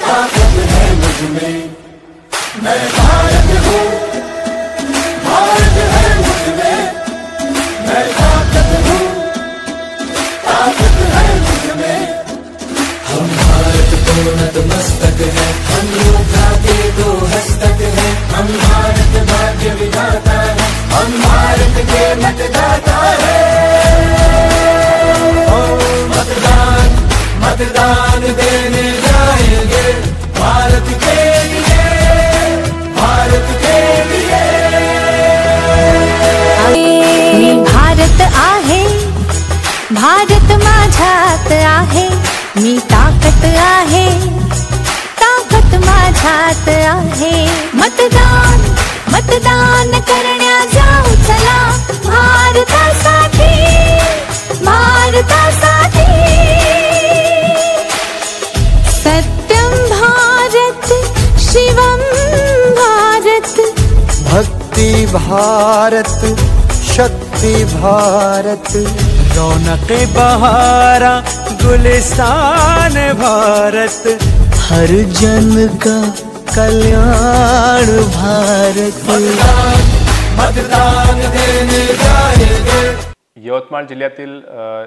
ताकत है मुझमें, मैं भारत हूँ, भारत है मुझमें, मैं ताकत हूँ, ताकत है मुझमें। हम भारत को नतमस्तक है, हम योद्धा के दो हस्तक है, हम भारत भाग्य विधाता है, हम भारत के मतदाता है। मतदान मतदान देने जाएंगे भारत के लिए, भारत के लिए। मी भारत आहे, भारत माझ्यात आहे, मी ताकत आहे, ताकत माझ्यात आहे। मतदान मतदान करण्या जाऊ चला, भारतासाठी, भारतासाठी। सत्यं भारत शिवं भारत, भक्ति भारत शक्ति भारत, रौनक बहारा गुलिस्तान भारत, हर जन का कल्याण भारत। मतदान देने जाएंगे। यवतमाळ जिल्ह्यातील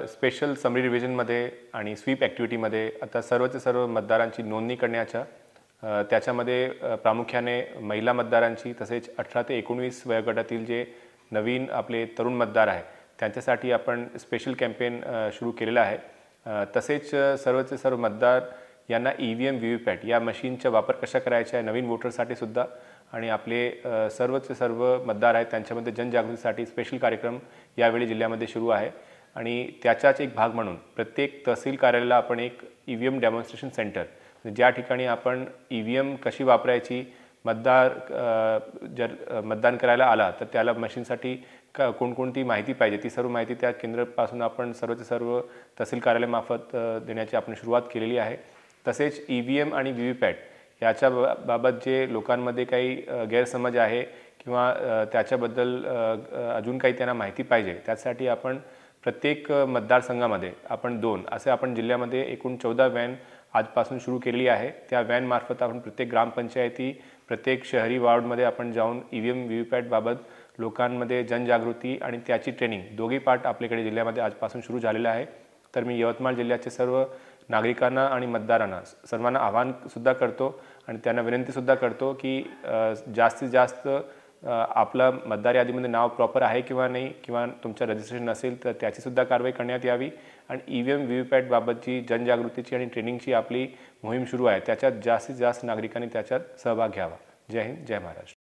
स्पेशल समरी रिव्हिजनमध्ये आणि स्वीप ॲक्टिव्हिटीमध्ये आता सर्वचे सर्व मतदारांची नोंदणी करण्याच्या त्याच्यामध्ये प्रामुख्याने महिला मतदारांची तसेच 18 ते 19 वयोगटातील जे नवीन आपले तरुण मतदार आहे त्यांच्यासाठी आपण स्पेशल कॅम्पेन सुरू केलेला आहे। तसेच सर्वचे सर्व मतदार यांना EVM VVPAT या मशीनचा वापर कशा करायचा आहे नवीन वोटरसाठी सुद्धा आणि आपले सर्वचे सर्व मतदार आहेत त्यांच्यामध्ये जनजागृतीसाठी स्पेशल कार्यक्रम यावेळी जिल्ह्यामध्ये सुरू आहे आणि त्याचाच एक भाग म्हणून प्रत्येक तहसील कार्यालयाला आपण एक EVM डेमॉन्स्ट्रेशन सेंटर ज्या ठिकाणी आपण EVM कशी वापरायची मतदार जर मतदान करायला आला तर त्याला मशीनसाठी कोणकोणती माहिती पाहिजे ती सर्व माहिती त्या केंद्रापासून आपण सर्वचे सर्व तहसील कार्यालयामार्फत देण्याची आपण सुरुवात केलेली आहे। तसेच EVM आणि VVPAT याच्या बाबत जे लोकांमध्ये काही गैरसमज आहे किंवा त्याच्याबद्दल अजून काही त्यांना माहिती पाहिजे त्यासाठी आपण प्रत्येक मतदारसंघामध्ये आपण 2 असे आपण जिल्ह्यामध्ये एकूण 14 व्हॅन आजपासून सुरू केली आहे। त्या व्हॅन मार्फत आपण प्रत्येक ग्रामपंचायती प्रत्येक शहरी वार्डमध्ये आपण जाऊन EVM VVPAT बाबत लोकांमध्ये जनजागृती आणि त्याची ट्रेनिंग दोघी पार्ट आपल्याकडे जिल्ह्यामध्ये आजपासून सुरू झालेला आहे। तर मी यवतमाळ जिल्ह्याचे सर्व नागरिकांना आणि मतदारांना सर्वांना आवाहन सुद्धा करतो आणि त्यांना विनंती सुद्धा करतो की जास्तीत जास्त आपलं मतदार यादीमध्ये नाव प्रॉपर आहे किंवा नाही किंवा तुमचं रजिस्ट्रेशन नसेल तर त्याची सुद्धा कारवाई करण्यात यावी आणि EVM VVPAT बाबतची जनजागृतीची आणि ट्रेनिंगची आपली मोहीम सुरू आहे त्याच्यात जास्तीत जास्त नागरिकांनी त्याच्यात सहभाग घ्यावा। जय हिंद, जय महाराष्ट्र।